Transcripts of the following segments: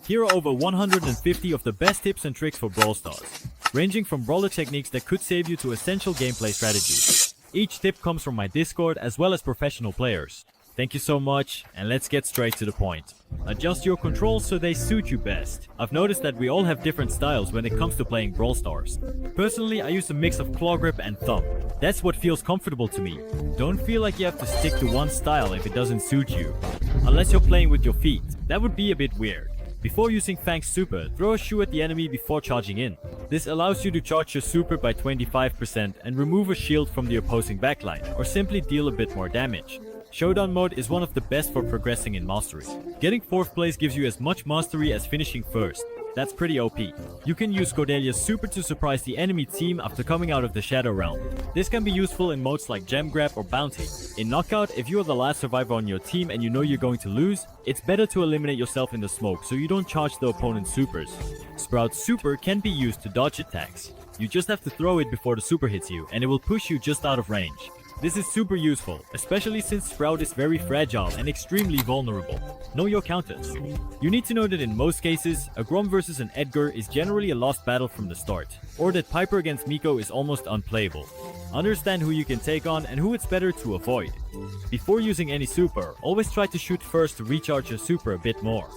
Here are over 150 of the best tips and tricks for Brawl Stars, ranging from brawler techniques that could save you to essential gameplay strategies. Each tip comes from my Discord as well as professional players. Thank you so much, and let's get straight to the point. Adjust your controls so they suit you best. I've noticed that we all have different styles when it comes to playing Brawl Stars. Personally, I use a mix of claw grip and thumb. That's what feels comfortable to me. Don't feel like you have to stick to one style if it doesn't suit you. Unless you're playing with your feet, that would be a bit weird. Before using Fang's super, throw a shoe at the enemy before charging in. This allows you to charge your super by 25% and remove a shield from the opposing backline, or simply deal a bit more damage. Showdown mode is one of the best for progressing in mastery. Getting 4th place gives you as much mastery as finishing first. That's pretty OP. You can use Cordelia's super to surprise the enemy team after coming out of the Shadow Realm. This can be useful in modes like Gem Grab or Bounty. In Knockout, if you are the last survivor on your team and you know you're going to lose, it's better to eliminate yourself in the smoke so you don't charge the opponent's supers. Sprout's super can be used to dodge attacks. You just have to throw it before the super hits you and it will push you just out of range. This is super useful, especially since Sprout is very fragile and extremely vulnerable. Know your counters. You need to know that in most cases, a Grom versus an Edgar is generally a lost battle from the start, or that Piper against Miko is almost unplayable. Understand who you can take on and who it's better to avoid. Before using any super, always try to shoot first to recharge your super a bit more.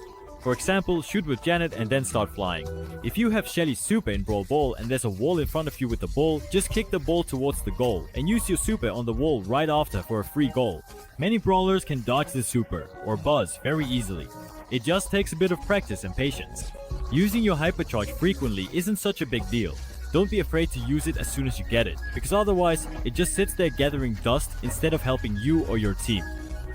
For example, shoot with Janet and then start flying. If you have Shelly's super in Brawl Ball and there's a wall in front of you with the ball, just kick the ball towards the goal and use your super on the wall right after for a free goal. Many brawlers can dodge the super, or buzz, very easily. It just takes a bit of practice and patience. Using your hypercharge frequently isn't such a big deal. Don't be afraid to use it as soon as you get it, because otherwise it just sits there gathering dust instead of helping you or your team.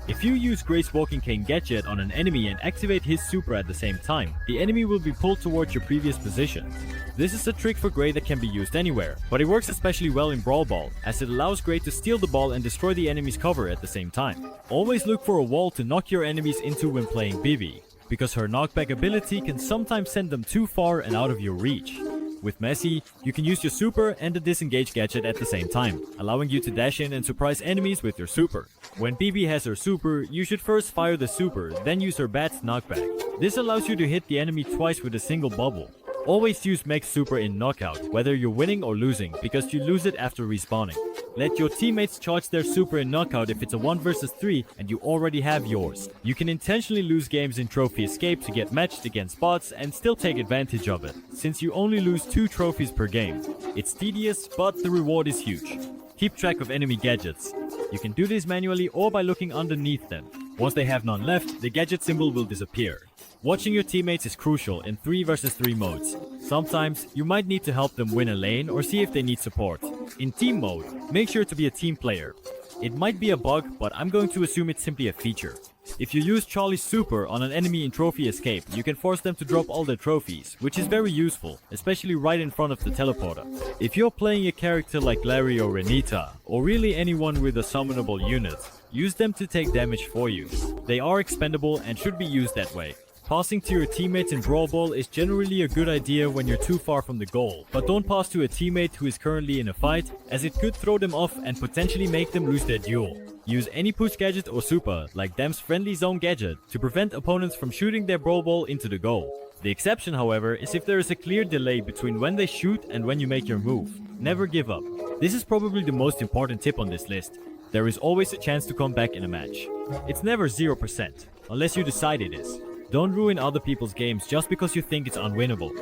If you use Gray's Walking Cane gadget on an enemy and activate his super at the same time, the enemy will be pulled towards your previous position. This is a trick for Gray that can be used anywhere, but it works especially well in Brawl Ball, as it allows Gray to steal the ball and destroy the enemy's cover at the same time. Always look for a wall to knock your enemies into when playing Bibi, because her knockback ability can sometimes send them too far and out of your reach. With Messi, you can use your super and the disengage gadget at the same time, allowing you to dash in and surprise enemies with your super. When Bibi has her super, you should first fire the super, then use her Bat's knockback. This allows you to hit the enemy twice with a single bubble. Always use Meg's super in Knockout, whether you're winning or losing, because you lose it after respawning. Let your teammates charge their super in Knockout if it's a 1 vs 3 and you already have yours. You can intentionally lose games in Trophy Escape to get matched against bots and still take advantage of it, since you only lose 2 trophies per game. It's tedious, but the reward is huge. Keep track of enemy gadgets. You can do this manually or by looking underneath them. Once they have none left, the gadget symbol will disappear. Watching your teammates is crucial in 3 vs 3 modes. Sometimes, you might need to help them win a lane or see if they need support. In team mode, make sure to be a team player. It might be a bug, but I'm going to assume it's simply a feature. If you use Charlie's super on an enemy in Trophy Escape, you can force them to drop all their trophies, which is very useful, especially right in front of the teleporter. If you're playing a character like Larry or Renita, or really anyone with a summonable unit, use them to take damage for you. They are expendable and should be used that way. Passing to your teammates in Brawl Ball is generally a good idea when you're too far from the goal, but don't pass to a teammate who is currently in a fight, as it could throw them off and potentially make them lose their duel. Use any push gadget or super, like Dam's Friendly Zone gadget, to prevent opponents from shooting their Brawl Ball into the goal. The exception, however, is if there is a clear delay between when they shoot and when you make your move. Never give up. This is probably the most important tip on this list. There is always a chance to come back in a match. It's never 0%, unless you decide it is. Don't ruin other people's games just because you think it's unwinnable.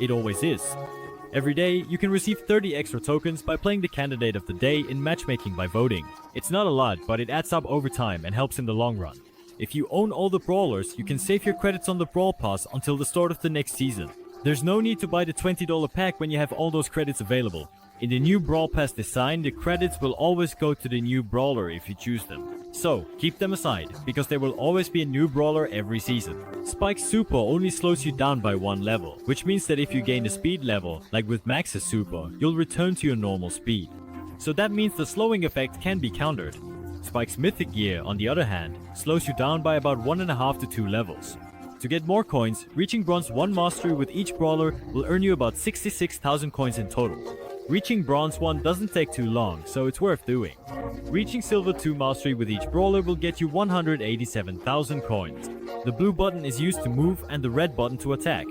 It always is. Every day, you can receive 30 extra tokens by playing the candidate of the day in matchmaking by voting. It's not a lot, but it adds up over time and helps in the long run. If you own all the brawlers, you can save your credits on the Brawl Pass until the start of the next season. There's no need to buy the $20 pack when you have all those credits available. In the new Brawl Pass design, the credits will always go to the new brawler if you choose them. So, keep them aside, because there will always be a new brawler every season. Spike's super only slows you down by 1 level, which means that if you gain a speed level, like with Max's super, you'll return to your normal speed. So that means the slowing effect can be countered. Spike's mythic gear, on the other hand, slows you down by about 1.5 to 2 levels. To get more coins, reaching bronze 1 mastery with each brawler will earn you about 66,000 coins in total. Reaching Bronze 1 doesn't take too long, so it's worth doing. Reaching Silver 2 mastery with each brawler will get you 187,000 coins. The blue button is used to move and the red button to attack.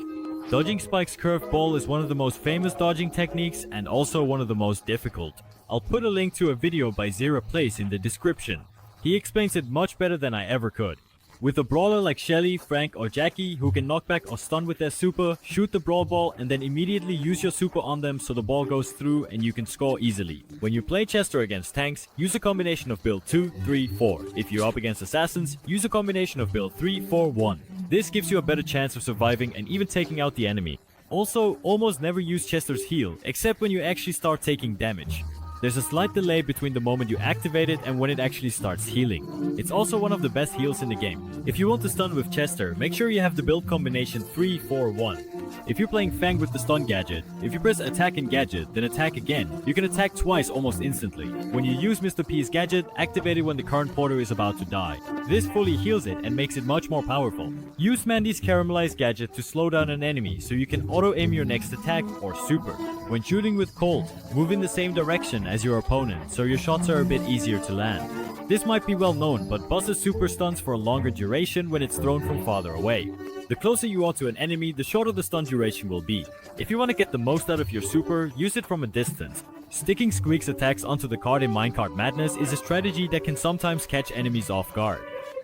Dodging Spike's curved ball is one of the most famous dodging techniques and also one of the most difficult. I'll put a link to a video by Zero Place in the description. He explains it much better than I ever could. With a brawler like Shelly, Frank or Jackie who can knock back or stun with their super, shoot the brawl ball and then immediately use your super on them so the ball goes through and you can score easily. When you play Chester against tanks, use a combination of build 2, 3, 4. If you're up against assassins, use a combination of build 3, 4, 1. This gives you a better chance of surviving and even taking out the enemy. Also, almost never use Chester's heal, except when you actually start taking damage. There's a slight delay between the moment you activate it and when it actually starts healing. It's also one of the best heals in the game. If you want to stun with Chester, make sure you have the build combination 3, 4, 1. If you're playing Fang with the stun gadget, if you press attack and gadget, then attack again, you can attack twice almost instantly. When you use Mr. P's gadget, activate it when the current porter is about to die. This fully heals it and makes it much more powerful. Use Mandy's caramelized gadget to slow down an enemy so you can auto-aim your next attack or super. When shooting with Colt, move in the same direction as your opponent so your shots are a bit easier to land. This might be well known, but Buzz's super stuns for a longer duration when it's thrown from farther away. The closer you are to an enemy, the shorter the stun duration will be. If you want to get the most out of your super, use it from a distance. Sticking Squeak's attacks onto the card in Minecart Madness is a strategy that can sometimes catch enemies off guard.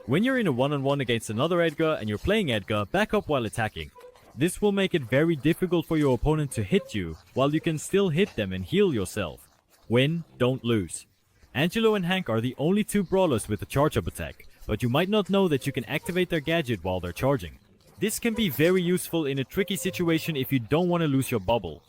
When you're in a one-on-one against another Edgar and you're playing Edgar, back up while attacking. This will make it very difficult for your opponent to hit you, while you can still hit them and heal yourself. Win, don't lose. Angelo and Hank are the only two brawlers with a charge-up attack, but you might not know that you can activate their gadget while they're charging. This can be very useful in a tricky situation if you don't want to lose your bubble.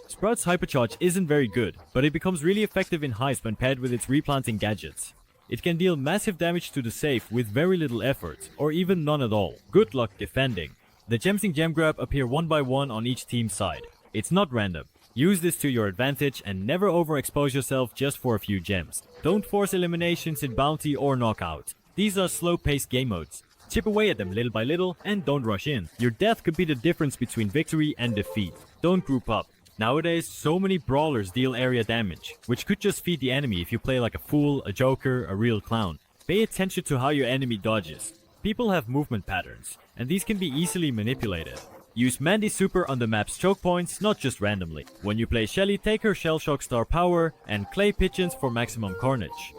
Sprout's hypercharge isn't very good, but it becomes really effective in heist when paired with its replanting gadgets. It can deal massive damage to the safe with very little effort, or even none at all. Good luck defending. The gems in Gem Grab appear one by one on each team's side. It's not random. Use this to your advantage and never overexpose yourself just for a few gems. Don't force eliminations in Bounty or Knockout. These are slow-paced game modes. Chip away at them little by little and don't rush in. Your death could be the difference between victory and defeat. Don't group up. Nowadays, so many brawlers deal area damage, which could just feed the enemy if you play like a fool, a joker, a real clown. Pay attention to how your enemy dodges. People have movement patterns, and these can be easily manipulated. Use Mandy's super on the map's choke points, not just randomly. When you play Shelly, take her Shell Shock Star power and Clay Pigeons for maximum carnage.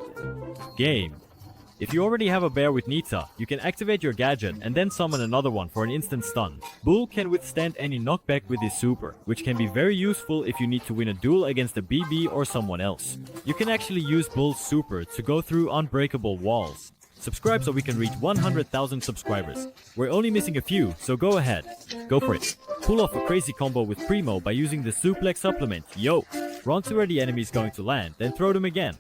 Game. If you already have a bear with Nita, you can activate your gadget and then summon another one for an instant stun. Bull can withstand any knockback with his super, which can be very useful if you need to win a duel against a BB or someone else. You can actually use Bull's super to go through unbreakable walls. Subscribe so we can reach 100,000 subscribers. We're only missing a few, so go ahead. Go for it. Pull off a crazy combo with Primo by using the suplex supplement, yo! Run to where the enemy is going to land, then throw them again.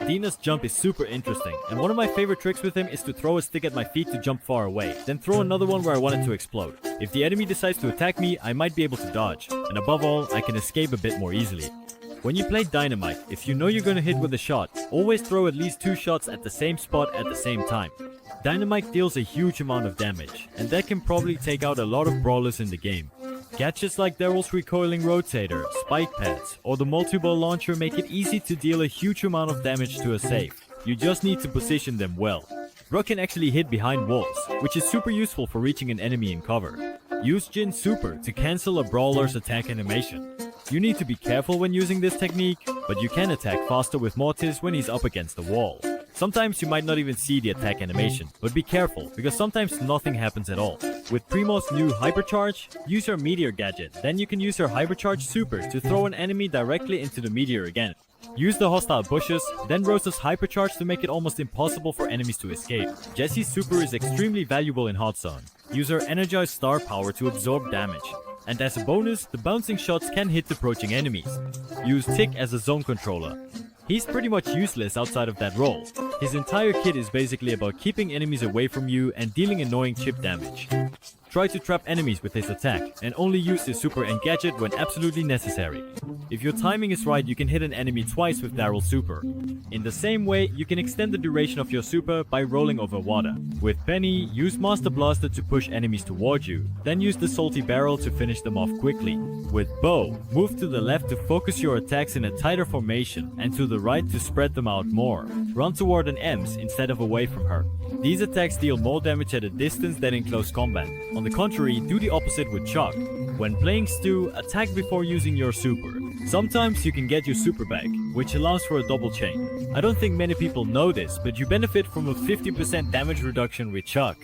Dina's jump is super interesting, and one of my favorite tricks with him is to throw a stick at my feet to jump far away, then throw another one where I want it to explode. If the enemy decides to attack me, I might be able to dodge, and above all, I can escape a bit more easily. When you play Dynamite, if you know you're gonna hit with a shot, always throw at least 2 shots at the same spot at the same time. Dynamite deals a huge amount of damage, and that can probably take out a lot of brawlers in the game. Gadgets like Daryl's recoiling rotator, spike pads, or the multi-ball launcher make it easy to deal a huge amount of damage to a safe. You just need to position them well. Brock can actually hit behind walls, which is super useful for reaching an enemy in cover. Use Jin's super to cancel a brawler's attack animation. You need to be careful when using this technique, but you can attack faster with Mortis when he's up against the wall. Sometimes you might not even see the attack animation, but be careful, because sometimes nothing happens at all. With Primo's new Hypercharge, use your Meteor gadget, then you can use your Hypercharge super to throw an enemy directly into the Meteor again. Use the hostile bushes, then Rosa's Hypercharge to make it almost impossible for enemies to escape. Jessie's super is extremely valuable in Hot Zone. Use her Energized Star power to absorb damage. And as a bonus, the bouncing shots can hit approaching enemies. Use Tick as a zone controller. He's pretty much useless outside of that role. His entire kit is basically about keeping enemies away from you and dealing annoying chip damage. Try to trap enemies with his attack, and only use his super and gadget when absolutely necessary. If your timing is right, you can hit an enemy twice with Daryl's super. In the same way, you can extend the duration of your super by rolling over water. With Penny, use Master Blaster to push enemies toward you, then use the Salty Barrel to finish them off quickly. With Bow, move to the left to focus your attacks in a tighter formation, and to the right to spread them out more. Run toward an Ems instead of away from her. These attacks deal more damage at a distance than in close combat. On the contrary, do the opposite with Chuck. When playing Stu, attack before using your super. Sometimes you can get your super back, which allows for a double chain. I don't think many people know this, but you benefit from a 50% damage reduction with Chuck.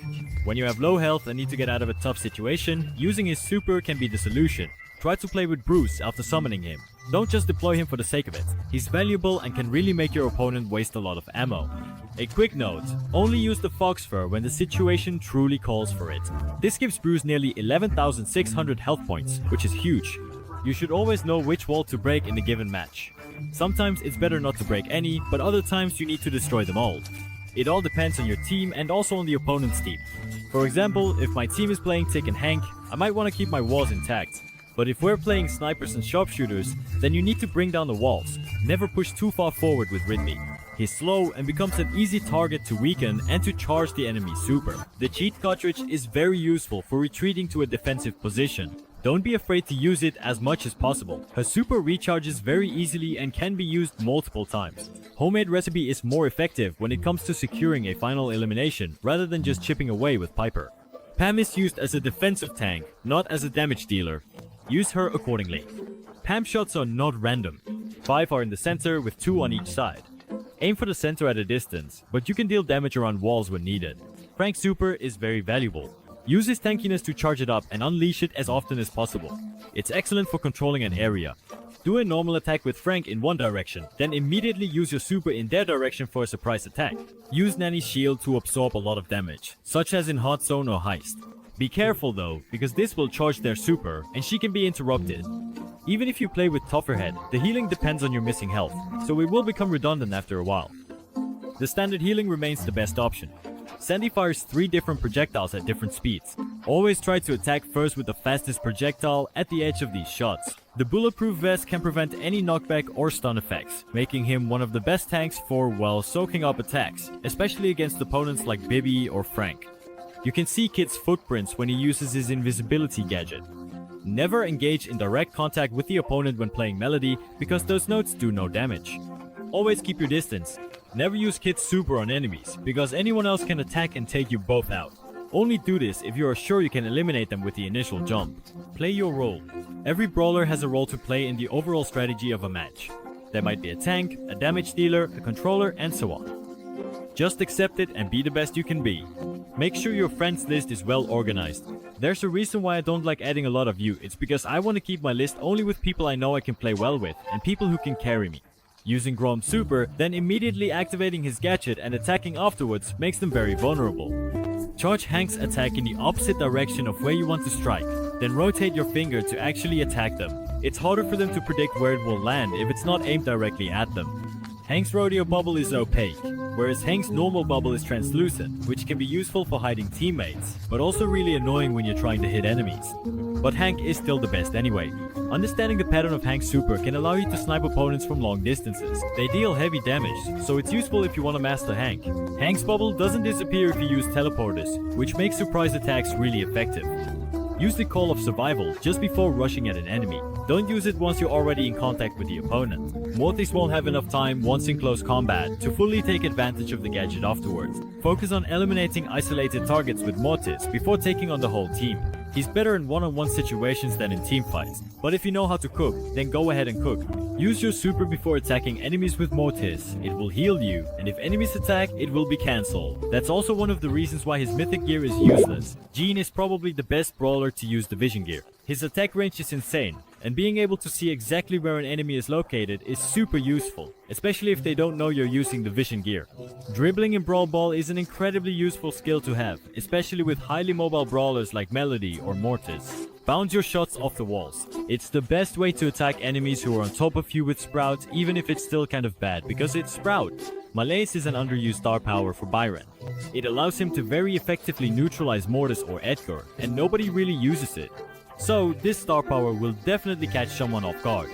When you have low health and need to get out of a tough situation, using his super can be the solution. Try to play with Bruce after summoning him. Don't just deploy him for the sake of it. He's valuable and can really make your opponent waste a lot of ammo. A quick note, only use the Fox Fur when the situation truly calls for it. This gives Bruce nearly 11,600 health points, which is huge. You should always know which wall to break in a given match. Sometimes it's better not to break any, but other times you need to destroy them all. It all depends on your team and also on the opponent's team. For example, if my team is playing Tick and Hank, I might want to keep my walls intact. But if we're playing snipers and sharpshooters, then you need to bring down the walls. Never push too far forward with Ridley. He's slow and becomes an easy target to weaken and to charge the enemy's super. The cheat cartridge is very useful for retreating to a defensive position. Don't be afraid to use it as much as possible. Her super recharges very easily and can be used multiple times. Homemade Recipe is more effective when it comes to securing a final elimination rather than just chipping away with Piper. Pam is used as a defensive tank, not as a damage dealer. Use her accordingly. Pam shots are not random. 5 are in the center with 2 on each side. Aim for the center at a distance, but you can deal damage around walls when needed. Frank's super is very valuable. Use his tankiness to charge it up and unleash it as often as possible. It's excellent for controlling an area. Do a normal attack with Frank in one direction, then immediately use your super in their direction for a surprise attack. Use Nanny's shield to absorb a lot of damage, such as in Hot Zone or Heist. Be careful though, because this will charge their super and she can be interrupted. Even if you play with tougher head, the healing depends on your missing health, so it will become redundant after a while. The standard healing remains the best option. Sandy fires 3 different projectiles at different speeds. Always try to attack first with the fastest projectile at the edge of these shots. The bulletproof vest can prevent any knockback or stun effects, making him one of the best tanks for, well, soaking up attacks, especially against opponents like Bibby or Frank. You can see Kid's footprints when he uses his invisibility gadget. Never engage in direct contact with the opponent when playing Melody, because those notes do no damage. Always keep your distance. Never use Kid's super on enemies, because anyone else can attack and take you both out. Only do this if you are sure you can eliminate them with the initial jump. Play your role. Every brawler has a role to play in the overall strategy of a match. There might be a tank, a damage dealer, a controller, and so on. Just accept it and be the best you can be. Make sure your friends list is well organized. There's a reason why I don't like adding a lot of you. It's because I want to keep my list only with people I know I can play well with and people who can carry me. Using Grom's super, then immediately activating his gadget and attacking afterwards makes them very vulnerable. Charge Hank's attack in the opposite direction of where you want to strike, then rotate your finger to actually attack them. It's harder for them to predict where it will land if it's not aimed directly at them. Hank's rodeo bubble is opaque, whereas Hank's normal bubble is translucent, which can be useful for hiding teammates, but also really annoying when you're trying to hit enemies. But Hank is still the best anyway. Understanding the pattern of Hank's super can allow you to snipe opponents from long distances. They deal heavy damage, so it's useful if you want to master Hank. Hank's bubble doesn't disappear if you use teleporters, which makes surprise attacks really effective. Use the Call of Survival just before rushing at an enemy. Don't use it once you're already in contact with the opponent. Mortis won't have enough time once in close combat to fully take advantage of the gadget afterwards. Focus on eliminating isolated targets with Mortis before taking on the whole team. He's better in one-on-one situations than in team fights, but if you know how to cook, then go ahead and cook. Use your super before attacking enemies with Mortis. It will heal you, and if enemies attack, it will be cancelled. That's also one of the reasons why his mythic gear is useless. Jean is probably the best brawler to use the vision gear. His attack range is insane, and being able to see exactly where an enemy is located is super useful, especially if they don't know you're using the vision gear. Dribbling in Brawl Ball is an incredibly useful skill to have, especially with highly mobile brawlers like Melody or Mortis. Bounce your shots off the walls. It's the best way to attack enemies who are on top of you with Sprout, even if it's still kind of bad, because it's Sprout. Malaise is an underused star power for Byron. It allows him to very effectively neutralize Mortis or Edgar, and nobody really uses it. So this star power will definitely catch someone off guard.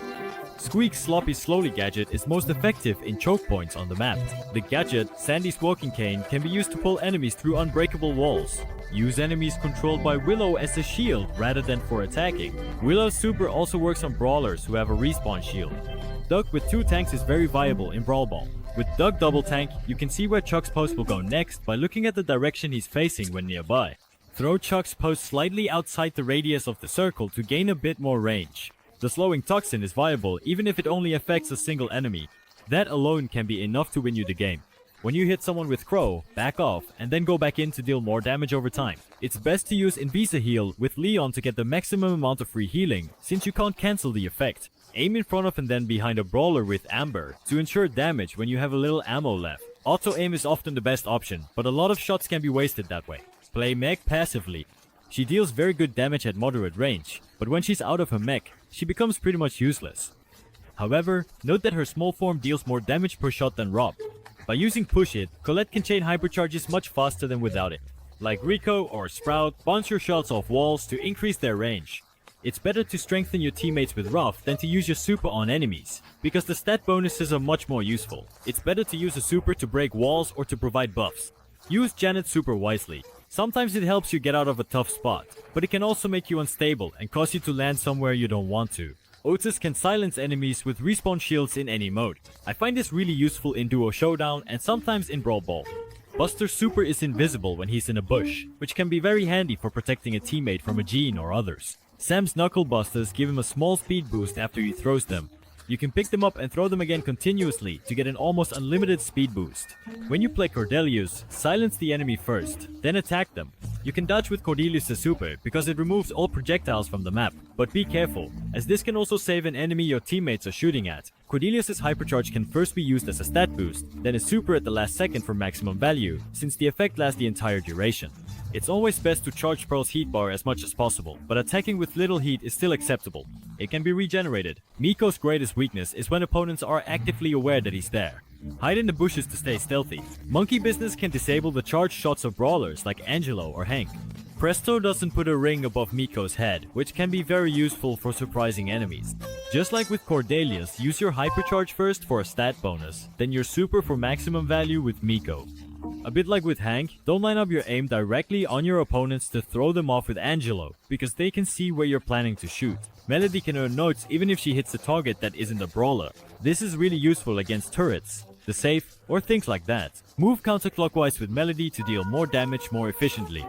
Squeak's Sloppy Slowly gadget is most effective in choke points on the map. The gadget, Sandy's Walking Cane, can be used to pull enemies through unbreakable walls. Use enemies controlled by Willow as a shield rather than for attacking. Willow's super also works on brawlers who have a respawn shield. Duck with 2 tanks is very viable in Brawl Ball. With Duck double tank, you can see where Chuck's post will go next by looking at the direction he's facing when nearby. Throw Chuck's post slightly outside the radius of the circle to gain a bit more range. The slowing toxin is viable even if it only affects a single enemy. That alone can be enough to win you the game. When you hit someone with Crow, back off and then go back in to deal more damage over time. It's best to use Invisa Heal with Leon to get the maximum amount of free healing, since you can't cancel the effect. Aim in front of and then behind a brawler with Amber to ensure damage when you have a little ammo left. Auto aim is often the best option, but a lot of shots can be wasted that way. Play Meg passively. She deals very good damage at moderate range, but when she's out of her mech, she becomes pretty much useless. However, note that her small form deals more damage per shot than Rob. By using Push It, Colette can chain hypercharges much faster than without it. Like Rico or Sprout, bounce your shots off walls to increase their range. It's better to strengthen your teammates with Ruff than to use your super on enemies, because the stat bonuses are much more useful. It's better to use a super to break walls or to provide buffs. Use Janet's super wisely. Sometimes it helps you get out of a tough spot, but it can also make you unstable and cause you to land somewhere you don't want to. Otis can silence enemies with respawn shields in any mode. I find this really useful in Duo Showdown and sometimes in Brawl Ball. Buster's super is invisible when he's in a bush, which can be very handy for protecting a teammate from a Jean or others. Sam's Knuckle Busters give him a small speed boost after he throws them. You can pick them up and throw them again continuously to get an almost unlimited speed boost. When you play Cordelius, silence the enemy first, then attack them. You can dodge with Cordelius' super because it removes all projectiles from the map, but be careful, as this can also save an enemy your teammates are shooting at. Cordelius' hypercharge can first be used as a stat boost, then a super at the last second for maximum value, since the effect lasts the entire duration. It's always best to charge Pearl's heat bar as much as possible, but attacking with little heat is still acceptable. It can be regenerated. Miko's greatest weakness is when opponents are actively aware that he's there. Hide in the bushes to stay stealthy. Monkey Business can disable the charged shots of brawlers like Angelo or Hank. Presto doesn't put a ring above Miko's head, which can be very useful for surprising enemies. Just like with Cordelius, use your hypercharge first for a stat bonus, then your super for maximum value with Miko. A bit like with Hank, don't line up your aim directly on your opponents to throw them off with Angelo, because they can see where you're planning to shoot. Melody can earn notes even if she hits a target that isn't a brawler. This is really useful against turrets, the safe, or things like that. Move counterclockwise with Melody to deal more damage more efficiently.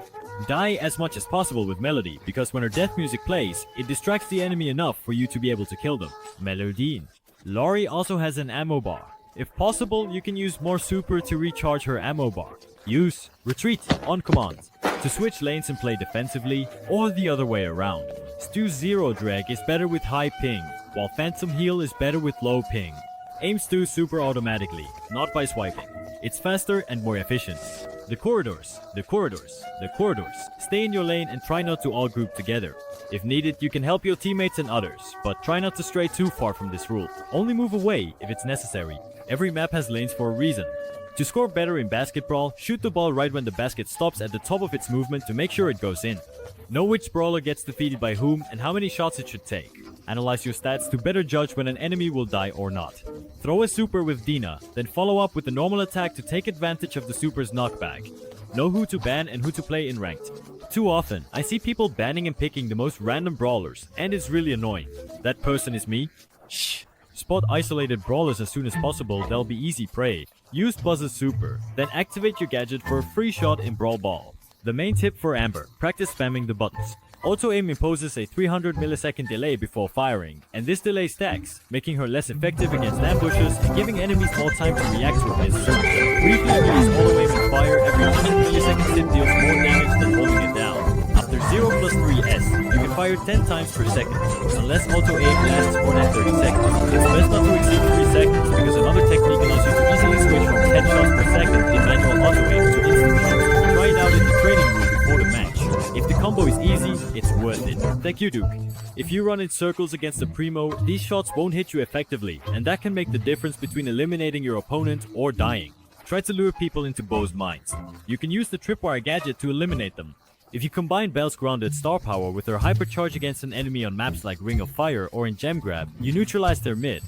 Die as much as possible with Melody, because when her death music plays, it distracts the enemy enough for you to be able to kill them. Melodine. Laurie also has an ammo bar. If possible, you can use more super to recharge her ammo bar. Use Retreat on command to switch lanes and play defensively, or the other way around. Stu's Zero Drag is better with high ping, while Phantom Heal is better with low ping. Aim Stu super automatically, not by swiping. It's faster and more efficient. The corridors. Stay in your lane and try not to all group together. If needed, you can help your teammates and others, but try not to stray too far from this rule. Only move away if it's necessary. Every map has lanes for a reason. To score better in basketball, shoot the ball right when the basket stops at the top of its movement to make sure it goes in. Know which brawler gets defeated by whom and how many shots it should take. Analyze your stats to better judge when an enemy will die or not. Throw a super with Dina, then follow up with the normal attack to take advantage of the super's knockback. Know who to ban and who to play in ranked. Too often, I see people banning and picking the most random brawlers, and it's really annoying. That person is me? Shh! Spot isolated brawlers as soon as possible, they'll be easy prey. Use Buzz's super, then activate your gadget for a free shot in Brawl Ball. The main tip for Amber, practice spamming the buttons. Auto-aim imposes a 300 millisecond delay before firing, and this delay stacks, making her less effective against ambushes and giving enemies more time to react to her miss shots. Briefly release auto-aim and fire every 100 milliseconds it deals more damage than holding it down. After 0 plus 3S, you can fire 10 times per second, unless auto-aim lasts more than 30 seconds. It's best not to exceed 3 seconds because another technique allows you to easily switch from 10 shots per second in manual auto-aim to instant shots. Try it out in the training room before the match. If the combo is easy, it's worth it. Thank you, Duke. If you run in circles against a Primo, these shots won't hit you effectively, and that can make the difference between eliminating your opponent or dying. Try to lure people into Bo's mines. You can use the tripwire gadget to eliminate them. If you combine Belle's grounded star power with her hypercharge against an enemy on maps like Ring of Fire or in Gem Grab, you neutralize their mid.